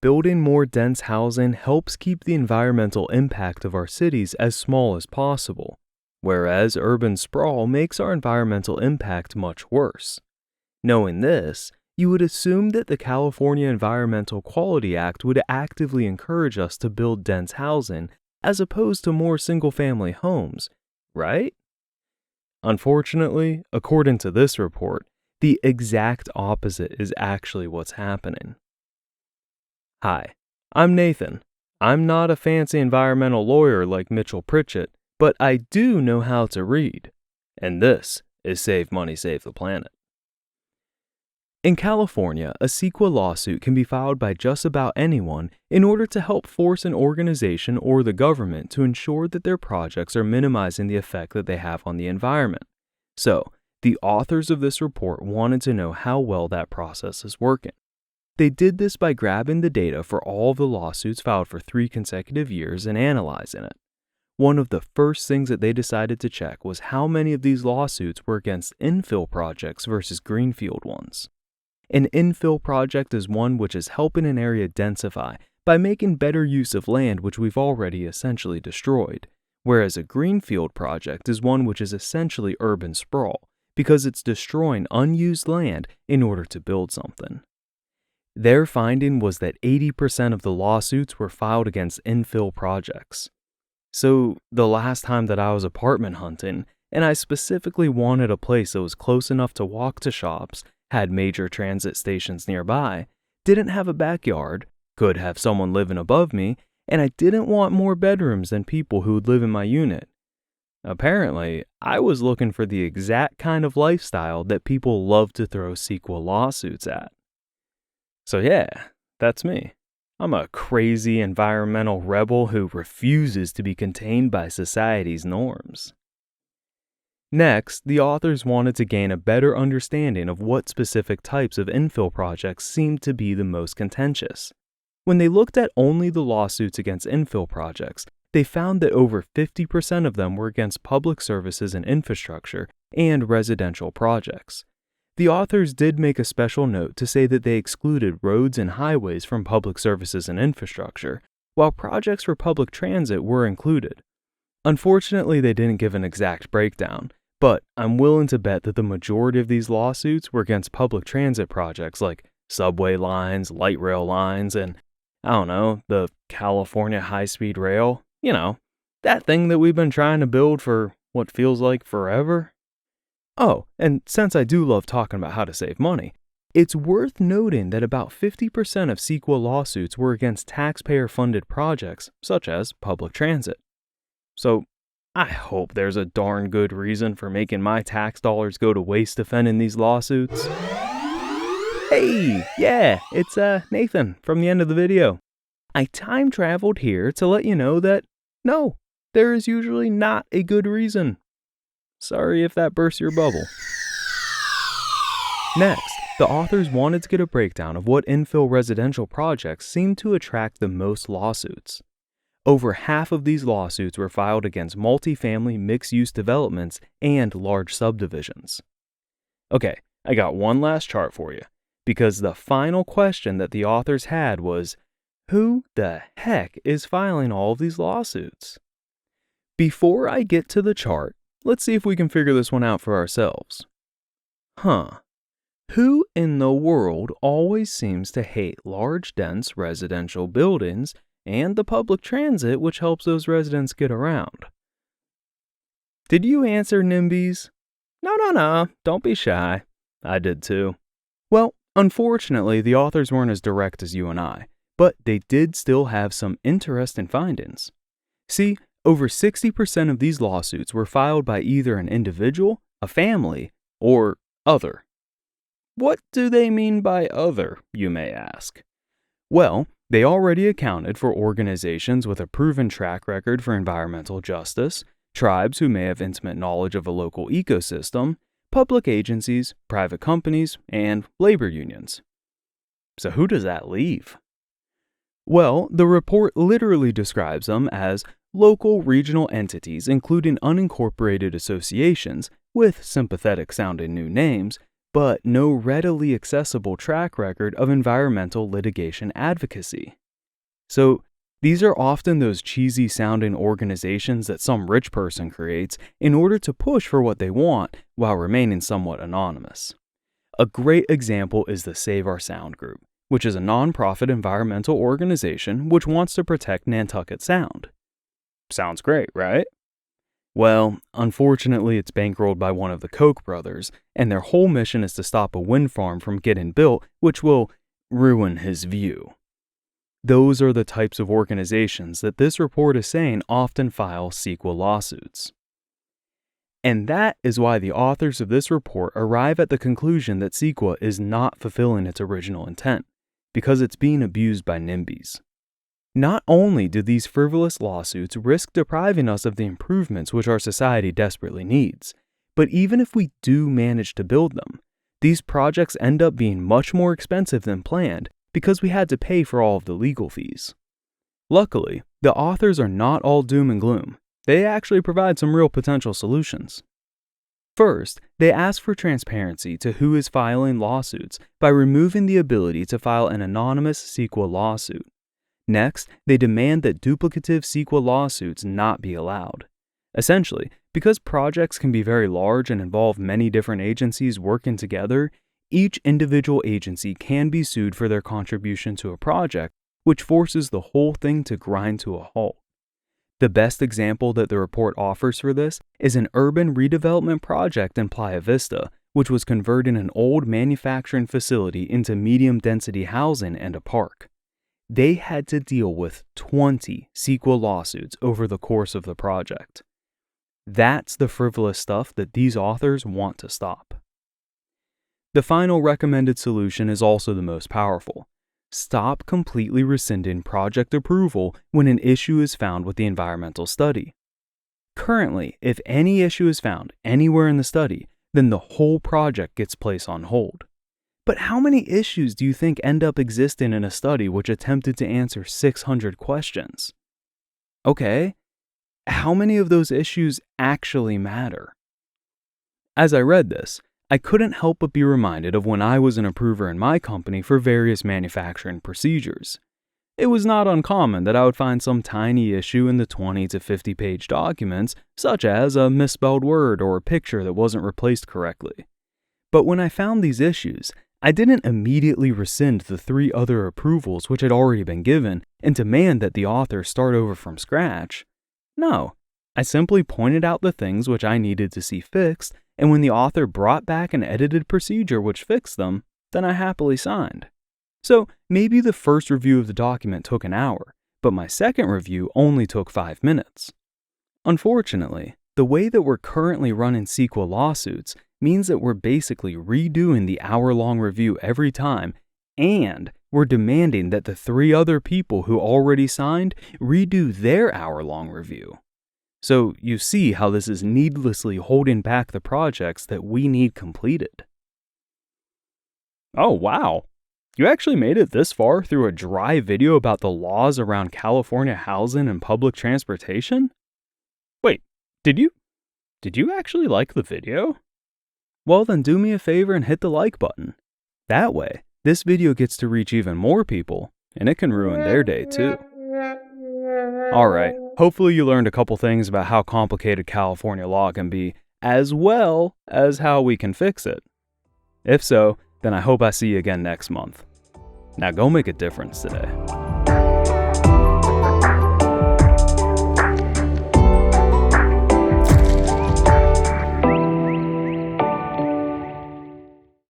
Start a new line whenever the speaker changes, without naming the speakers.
Building more dense housing helps keep the environmental impact of our cities as small as possible, whereas urban sprawl makes our environmental impact much worse. Knowing this, you would assume that the California Environmental Quality Act would actively encourage us to build dense housing as opposed to more single-family homes, right? Unfortunately, according to this report, the exact opposite is actually what's happening. Hi, I'm Nathan. I'm not a fancy environmental lawyer like Mitchell Pritchett, but I do know how to read. And this is Save Money, Save the Planet. In California, a CEQA lawsuit can be filed by just about anyone in order to help force an organization or the government to ensure that their projects are minimizing the effect that they have on the environment. So, the authors of this report wanted to know how well that process is working. They did this by grabbing the data for all of the lawsuits filed for 3 consecutive years and analyzing it. One of the first things that they decided to check was how many of these lawsuits were against infill projects versus Greenfield ones. An infill project is one which is helping an area densify by making better use of land which we've already essentially destroyed, whereas a greenfield project is one which is essentially urban sprawl because it's destroying unused land in order to build something. Their finding was that 80% of the lawsuits were filed against infill projects. So the last time that I was apartment hunting, and I specifically wanted a place that was close enough to walk to shops, had major transit stations nearby, didn't have a backyard, could have someone living above me, and I didn't want more bedrooms than people who would live in my unit. Apparently, I was looking for the exact kind of lifestyle that people love to throw CEQA lawsuits at. So yeah, that's me. I'm a crazy environmental rebel who refuses to be contained by society's norms. Next, the authors wanted to gain a better understanding of what specific types of infill projects seemed to be the most contentious. When they looked at only the lawsuits against infill projects, they found that over 50% of them were against public services and infrastructure and residential projects. The authors did make a special note to say that they excluded roads and highways from public services and infrastructure, while projects for public transit were included. Unfortunately, they didn't give an exact breakdown, but I'm willing to bet that the majority of these lawsuits were against public transit projects like subway lines, light rail lines, and, the California high-speed rail. That thing that we've been trying to build for what feels like forever. Oh, and since I do love talking about how to save money, it's worth noting that about 50% of CEQA lawsuits were against taxpayer-funded projects, such as public transit. So, I hope there's a darn good reason for making my tax dollars go to waste defending these lawsuits. Hey, yeah, it's Nathan from the end of the video. I time traveled here to let you know that, no, there is usually not a good reason. Sorry if that bursts your bubble. Next, the authors wanted to get a breakdown of what infill residential projects seem to attract the most lawsuits. Over half of these lawsuits were filed against multifamily mixed-use developments and large subdivisions. Okay, I got one last chart for you, because the final question that the authors had was, who the heck is filing all of these lawsuits? Before I get to the chart, let's see if we can figure this one out for ourselves. Who in the world always seems to hate large, dense residential buildings and the public transit which helps those residents get around? Did you answer, NIMBYs? No, don't be shy. I did too. Well, unfortunately, the authors weren't as direct as you and I, but they did still have some interesting findings. See, over 60% of these lawsuits were filed by either an individual, a family, or other. What do they mean by other, you may ask? Well, they already accounted for organizations with a proven track record for environmental justice, tribes who may have intimate knowledge of a local ecosystem, public agencies, private companies, and labor unions. So who does that leave? Well, the report literally describes them as local regional entities including unincorporated associations with sympathetic-sounding new names but no readily accessible track record of environmental litigation advocacy. So, these are often those cheesy sounding organizations that some rich person creates in order to push for what they want while remaining somewhat anonymous. A great example is the Save Our Sound Group, which is a nonprofit environmental organization which wants to protect Nantucket Sound. Sounds great, right? Well, unfortunately, it's bankrolled by one of the Koch brothers, and their whole mission is to stop a wind farm from getting built, which will ruin his view. Those are the types of organizations that this report is saying often file CEQA lawsuits. And that is why the authors of this report arrive at the conclusion that CEQA is not fulfilling its original intent, because it's being abused by NIMBYs. Not only do these frivolous lawsuits risk depriving us of the improvements which our society desperately needs, but even if we do manage to build them, these projects end up being much more expensive than planned because we had to pay for all of the legal fees. Luckily, the authors are not all doom and gloom. They actually provide some real potential solutions. First, they ask for transparency to who is filing lawsuits by removing the ability to file an anonymous CEQA lawsuit. Next, they demand that duplicative CEQA lawsuits not be allowed. Essentially, because projects can be very large and involve many different agencies working together, each individual agency can be sued for their contribution to a project, which forces the whole thing to grind to a halt. The best example that the report offers for this is an urban redevelopment project in Playa Vista, which was converting an old manufacturing facility into medium-density housing and a park. They had to deal with 20 CEQA lawsuits over the course of the project. That's the frivolous stuff that these authors want to stop. The final recommended solution is also the most powerful. Stop completely rescinding project approval when an issue is found with the environmental study. Currently, if any issue is found anywhere in the study, then the whole project gets placed on hold. But how many issues do you think end up existing in a study which attempted to answer 600 questions? Okay, how many of those issues actually matter? As I read this, I couldn't help but be reminded of when I was an approver in my company for various manufacturing procedures. It was not uncommon that I would find some tiny issue in the 20 to 50 page documents, such as a misspelled word or a picture that wasn't replaced correctly. But when I found these issues, I didn't immediately rescind the 3 other approvals which had already been given and demand that the author start over from scratch. No, I simply pointed out the things which I needed to see fixed, and when the author brought back an edited procedure which fixed them, then I happily signed. So maybe the first review of the document took an hour, but my second review only took 5 minutes. Unfortunately, the way that we're currently running CEQA lawsuits means that we're basically redoing the hour-long review every time, and we're demanding that the 3 other people who already signed redo their hour-long review. So you see how this is needlessly holding back the projects that we need completed. Oh wow, you actually made it this far through a dry video about the laws around California housing and public transportation? Wait, did you actually like the video? Well then do me a favor and hit the like button. That way, this video gets to reach even more people, and it can ruin their day too. Alright, hopefully you learned a couple things about how complicated California law can be, as well as how we can fix it. If so, then I hope I see you again next month. Now go make a difference today.